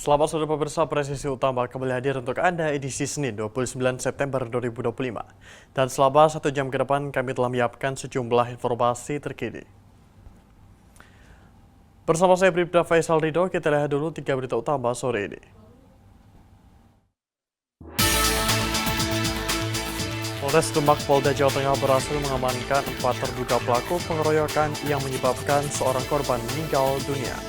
Selamat sore pemirsa, Presisi Utama kembali hadir untuk Anda edisi Senin 29 September 2025. Dan selama 1 jam ke depan kami telah menyiapkan sejumlah informasi terkini. Bersama saya Bribda Faisal Ridho, kita lihat dulu 3 berita utama sore ini. Polres Demak Polda Jawa Tengah berhasil mengamankan 4 terduga pelaku pengeroyokan yang menyebabkan seorang korban meninggal dunia.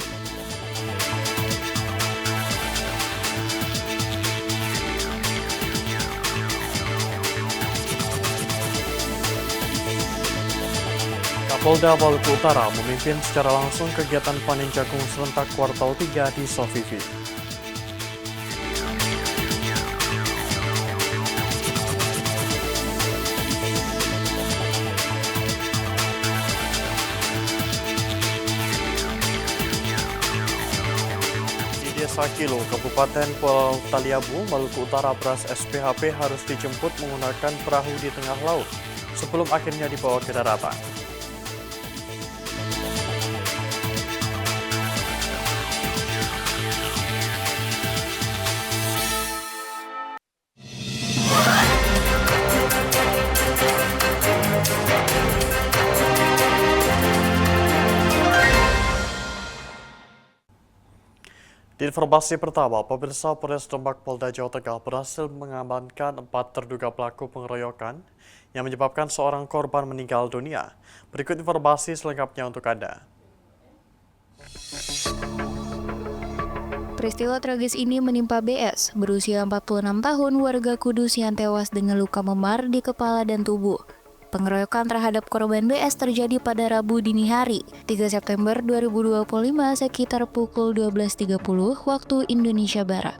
Polda Maluku Utara memimpin secara langsung kegiatan panen jagung serentak kuartal 3 di Sofifi. Di Desa Kilo, Kabupaten Pulau Taliabu, Maluku Utara, beras SPHP harus dijemput menggunakan perahu di tengah laut sebelum akhirnya dibawa ke daratan. Di informasi pertama, pemirsa, Polres Demak Polda Jawa Tengah berhasil mengamankan 4 terduga pelaku pengeroyokan yang menyebabkan seorang korban meninggal dunia. Berikut informasi selengkapnya untuk Anda. Peristiwa tragis ini menimpa BS, berusia 46 tahun, warga Kudus yang tewas dengan luka memar di kepala dan tubuh. Pengeroyokan terhadap korban BS terjadi pada Rabu dini hari, 3 September 2025 sekitar pukul 12.30 waktu Indonesia Barat.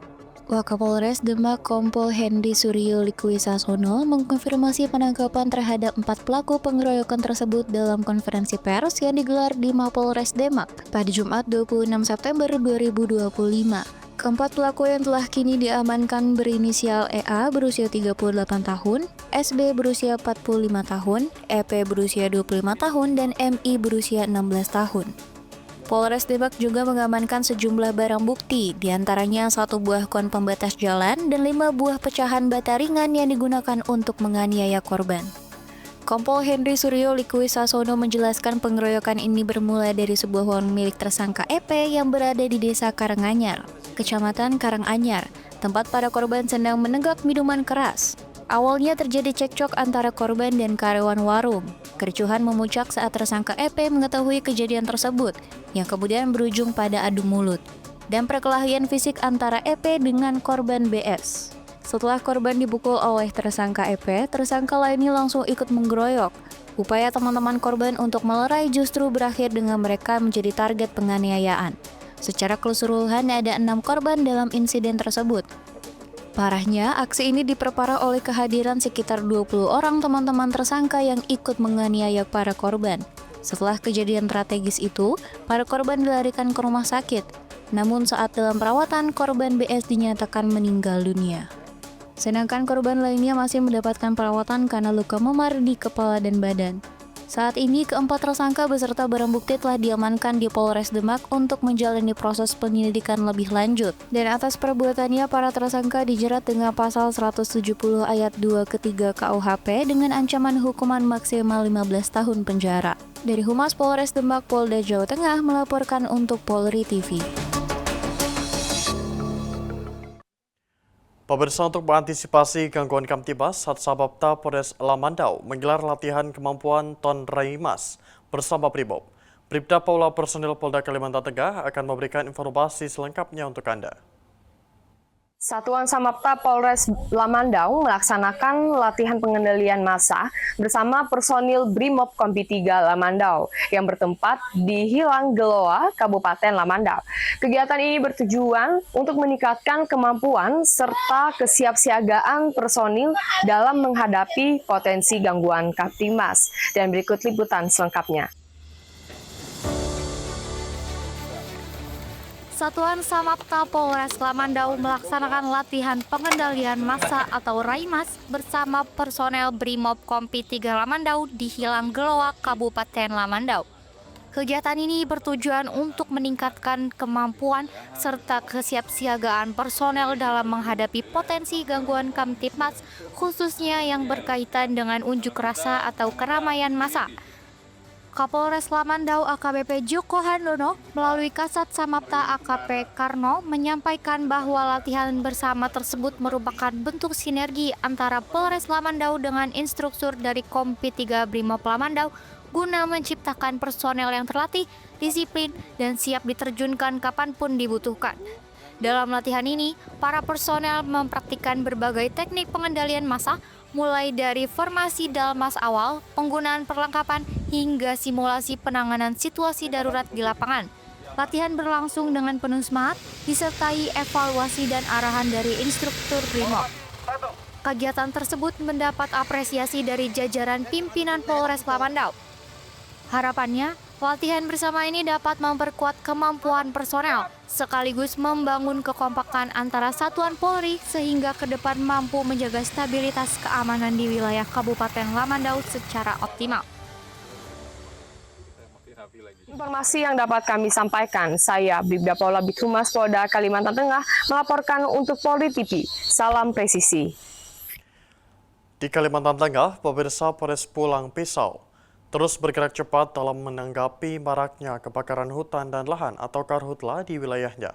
Wakapolres Demak Kompol Hendy Suryo Likwisasono mengkonfirmasi penangkapan terhadap 4 pelaku pengeroyokan tersebut dalam konferensi pers yang digelar di Mapolres Demak pada Jumat 26 September 2025. Keempat pelaku yang telah kini diamankan berinisial EA berusia 38 tahun, SB berusia 45 tahun, EP berusia 25 tahun, dan MI berusia 16 tahun. Polres Demak juga mengamankan sejumlah barang bukti, diantaranya 1 buah kon pembatas jalan dan 5 buah pecahan bata ringan yang digunakan untuk menganiaya korban. Kompol Hendy Suryo Likwisasono menjelaskan pengeroyokan ini bermula dari sebuah warung milik tersangka EP yang berada di Desa Karanganyar, Kecamatan Karanganyar, tempat para korban sedang menenggak minuman keras. Awalnya terjadi cekcok antara korban dan karyawan warung. Kericuhan memuncak saat tersangka EP mengetahui kejadian tersebut, yang kemudian berujung pada adu mulut dan perkelahian fisik antara EP dengan korban BS. Setelah korban dipukul oleh tersangka EP, tersangka lainnya langsung ikut menggeroyok. Upaya teman-teman korban untuk melerai justru berakhir dengan mereka menjadi target penganiayaan. Secara keseluruhan ada 6 korban dalam insiden tersebut. Parahnya, aksi ini diperparah oleh kehadiran sekitar 20 orang teman-teman tersangka yang ikut menganiaya para korban. Setelah kejadian strategis itu, para korban dilarikan ke rumah sakit. Namun saat dalam perawatan, korban BS dinyatakan meninggal dunia. Sedangkan korban lainnya masih mendapatkan perawatan karena luka memar di kepala dan badan. Saat ini, keempat tersangka beserta barang bukti telah diamankan di Polres Demak untuk menjalani proses penyelidikan lebih lanjut. Dan atas perbuatannya, para tersangka dijerat dengan pasal 170 ayat 2 ke-3 KUHP dengan ancaman hukuman maksimal 15 tahun penjara. Dari Humas Polres Demak Polda Jawa Tengah melaporkan untuk Polri TV. Pemirsa, untuk mengantisipasi gangguan Kamtibas, Satsabapta Polres Lamandau menggelar latihan kemampuan Ton Raimas bersama Brimob. Bribda Paula personil Polda Kalimantan Tengah akan memberikan informasi selengkapnya untuk Anda. Satuan Samapta Polres Lamandau melaksanakan latihan pengendalian massa bersama personil Brimob Kompi 3 Lamandau yang bertempat di Hilang Geloa, Kabupaten Lamandau. Kegiatan ini bertujuan untuk meningkatkan kemampuan serta kesiapsiagaan personil dalam menghadapi potensi gangguan Kamtibmas. Dan berikut liputan selengkapnya. Satuan Samapta Polres Lamandau melaksanakan latihan pengendalian massa atau Raimas bersama personel Brimob Kompi 3 Lamandau di Hilang Geloa, Kabupaten Lamandau. Kegiatan ini bertujuan untuk meningkatkan kemampuan serta kesiapsiagaan personel dalam menghadapi potensi gangguan Kamtibmas, khususnya yang berkaitan dengan unjuk rasa atau keramaian massa. Kapolres Lamandau AKBP Joko Handono melalui Kasat Samapta AKP Karno menyampaikan bahwa latihan bersama tersebut merupakan bentuk sinergi antara Polres Lamandau dengan instruktur dari Kompi 3 Brimob Lamandau guna menciptakan personel yang terlatih, disiplin, dan siap diterjunkan kapanpun dibutuhkan. Dalam latihan ini, para personel mempraktikkan berbagai teknik pengendalian massa, mulai dari formasi dalmas awal, penggunaan perlengkapan, hingga simulasi penanganan situasi darurat di lapangan. Latihan berlangsung dengan penuh semangat, disertai evaluasi dan arahan dari instruktur Brimob. Kegiatan tersebut mendapat apresiasi dari jajaran pimpinan Polres Lamandau. Harapannya, latihan bersama ini dapat memperkuat kemampuan personel, sekaligus membangun kekompakan antara satuan Polri sehingga ke depan mampu menjaga stabilitas keamanan di wilayah Kabupaten Lamandau secara optimal. Informasi yang dapat kami sampaikan, saya Bribda Paula Bikhumas Polda Kalimantan Tengah melaporkan untuk Polri TV. Salam presisi. Di Kalimantan Tengah, pemirsa Polres Pulang Pisau terus bergerak cepat dalam menanggapi maraknya kebakaran hutan dan lahan atau karhutla di wilayahnya.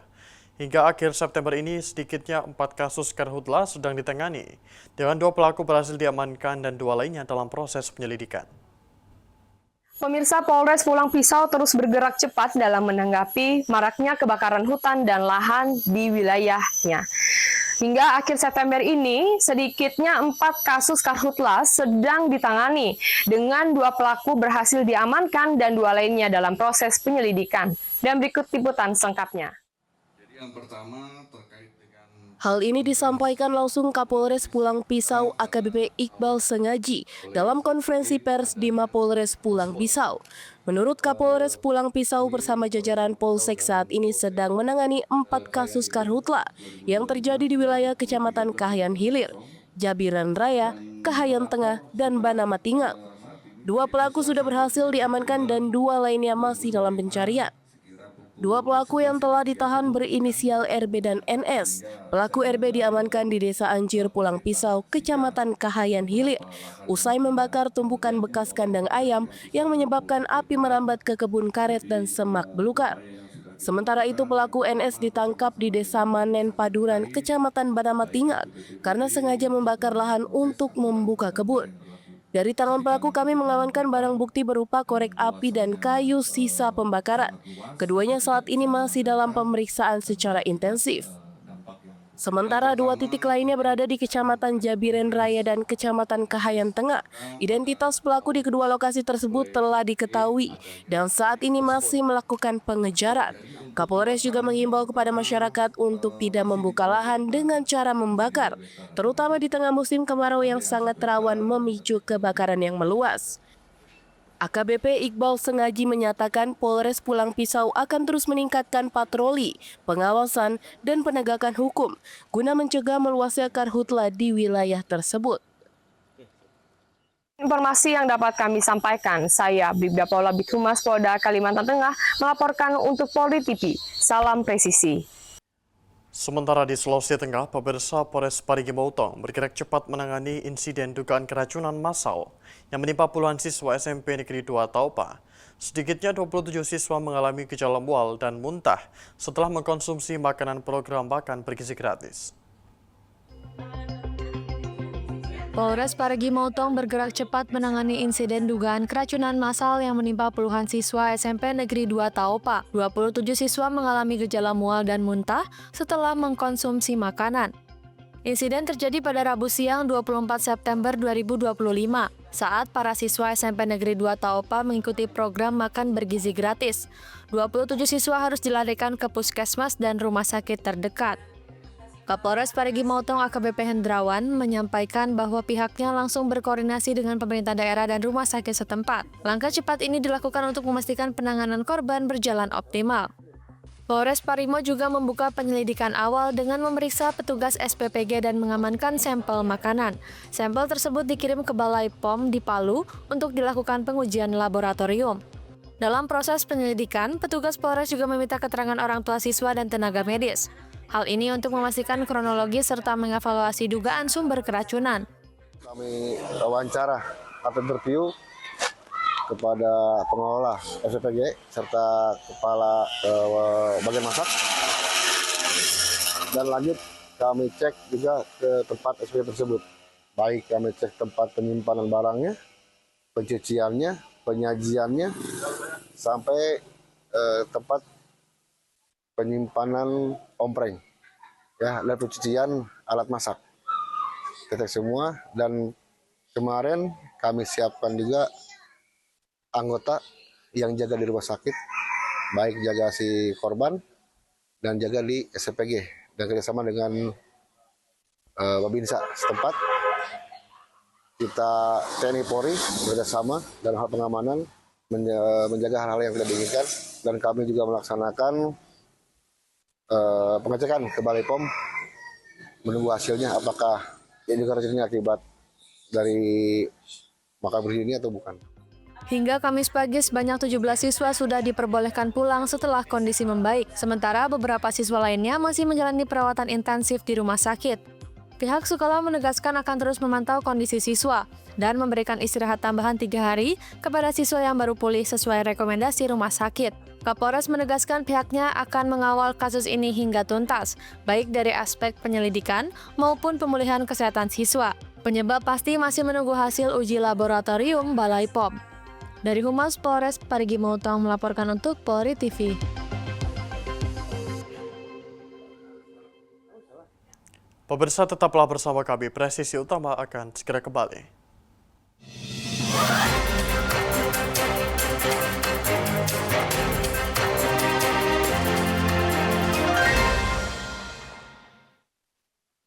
Hingga akhir September ini, sedikitnya 4 kasus karhutla sedang ditangani, dengan 2 pelaku berhasil diamankan dan 2 lainnya dalam proses penyelidikan. Pemirsa, Polres Pulang Pisau terus bergerak cepat dalam menanggapi maraknya kebakaran hutan dan lahan di wilayahnya. Hingga akhir September ini, sedikitnya 4 kasus karhutla sedang ditangani, dengan 2 pelaku berhasil diamankan dan 2 lainnya dalam proses penyelidikan. Dan berikut liputan selengkapnya. Jadi yang pertama terkait dengan Hal ini disampaikan langsung Kapolres Pulang Pisau AKBP Iqbal Sengaji dalam konferensi pers di Mapolres Pulang Pisau. Menurut Kapolres Pulang Pisau bersama jajaran Polsek saat ini sedang menangani 4 kasus karhutla yang terjadi di wilayah Kecamatan Kahayan Hilir, Jabiran Raya, Kahayan Tengah, dan Banamatingak. 2 pelaku sudah berhasil diamankan dan 2 lainnya masih dalam pencarian. 2 pelaku yang telah ditahan berinisial RB dan NS. Pelaku RB diamankan di Desa Anjir Pulang Pisau, Kecamatan Kahayan Hilir, usai membakar tumpukan bekas kandang ayam yang menyebabkan api merambat ke kebun karet dan semak belukar. Sementara itu pelaku NS ditangkap di Desa Manen Paduran, Kecamatan Banamatingak, karena sengaja membakar lahan untuk membuka kebun. Dari tangan pelaku kami mengamankan barang bukti berupa korek api dan kayu sisa pembakaran. Keduanya saat ini masih dalam pemeriksaan secara intensif. Sementara 2 titik lainnya berada di Kecamatan Jabiren Raya dan Kecamatan Kahayan Tengah. Identitas pelaku di kedua lokasi tersebut telah diketahui dan saat ini masih melakukan pengejaran. Kapolres juga mengimbau kepada masyarakat untuk tidak membuka lahan dengan cara membakar, terutama di tengah musim kemarau yang sangat rawan memicu kebakaran yang meluas. AKBP Iqbal Sengaji menyatakan Polres Pulang Pisau akan terus meningkatkan patroli, pengawasan, dan penegakan hukum guna mencegah meluasnya karhutla di wilayah tersebut. Informasi yang dapat kami sampaikan, saya Bribda Paula Bikhumas Polda Kalimantan Tengah melaporkan untuk Polri TV. Salam presisi. Sementara di Sulawesi Tengah, pemirsa Polres Parigi Motong bergerak cepat menangani insiden dugaan keracunan massal yang menimpa puluhan siswa SMP Negeri 2 Taupa. Sedikitnya 27 siswa mengalami gejala mual dan muntah setelah mengkonsumsi makanan program makan bergizi gratis. Polres Parigi Motong bergerak cepat menangani insiden dugaan keracunan massal yang menimpa puluhan siswa SMP Negeri 2 Taupa. 27 siswa mengalami gejala mual dan muntah setelah mengkonsumsi makanan. Insiden terjadi pada Rabu siang 24 September 2025 saat para siswa SMP Negeri 2 Taupa mengikuti program makan bergizi gratis. 27 siswa harus dilarikan ke puskesmas dan rumah sakit terdekat. Kapolres Parigi Motong AKBP Hendrawan menyampaikan bahwa pihaknya langsung berkoordinasi dengan pemerintah daerah dan rumah sakit setempat. Langkah cepat ini dilakukan untuk memastikan penanganan korban berjalan optimal. Polres Parimo juga membuka penyelidikan awal dengan memeriksa petugas SPPG dan mengamankan sampel makanan. Sampel tersebut dikirim ke Balai POM di Palu untuk dilakukan pengujian laboratorium. Dalam proses penyelidikan, petugas Polres juga meminta keterangan orang tua siswa dan tenaga medis. Hal ini untuk memastikan kronologi serta mengevaluasi dugaan sumber keracunan. Kami wawancara atau interview kepada pengelola SPG serta kepala bagian masak. Dan lanjut kami cek juga ke tempat SPG tersebut. Baik kami cek tempat penyimpanan barangnya, pencuciannya, penyajiannya, sampai tempat penyimpanan ompreng, ya, dan pencucian alat masak. Kita semua, dan kemarin kami siapkan juga anggota yang jaga di rumah sakit, baik jaga si korban dan jaga di SPG, dan kerjasama dengan Babinsa setempat. Kita TNI Polri bekerjasama dalam hal pengamanan, menjaga hal-hal yang tidak diinginkan, dan kami juga melaksanakan pengecekan ke Balai POM menunggu hasilnya apakah ini keracunan akibat dari makan berdiri atau bukan. Hingga Kamis pagi sebanyak 17 siswa sudah diperbolehkan pulang setelah kondisi membaik, sementara beberapa siswa lainnya masih menjalani perawatan intensif di rumah sakit. Pihak sekolah menegaskan akan terus memantau kondisi siswa dan memberikan istirahat tambahan 3 hari kepada siswa yang baru pulih sesuai rekomendasi rumah sakit. Kapolres menegaskan pihaknya akan mengawal kasus ini hingga tuntas, baik dari aspek penyelidikan maupun pemulihan kesehatan siswa. Penyebab pasti masih menunggu hasil uji laboratorium Balai POM. Dari Humas Polres, Parigi Mautong melaporkan untuk Polri TV. Pemirsa, tetaplah bersama kami, Presisi Utama akan segera kembali.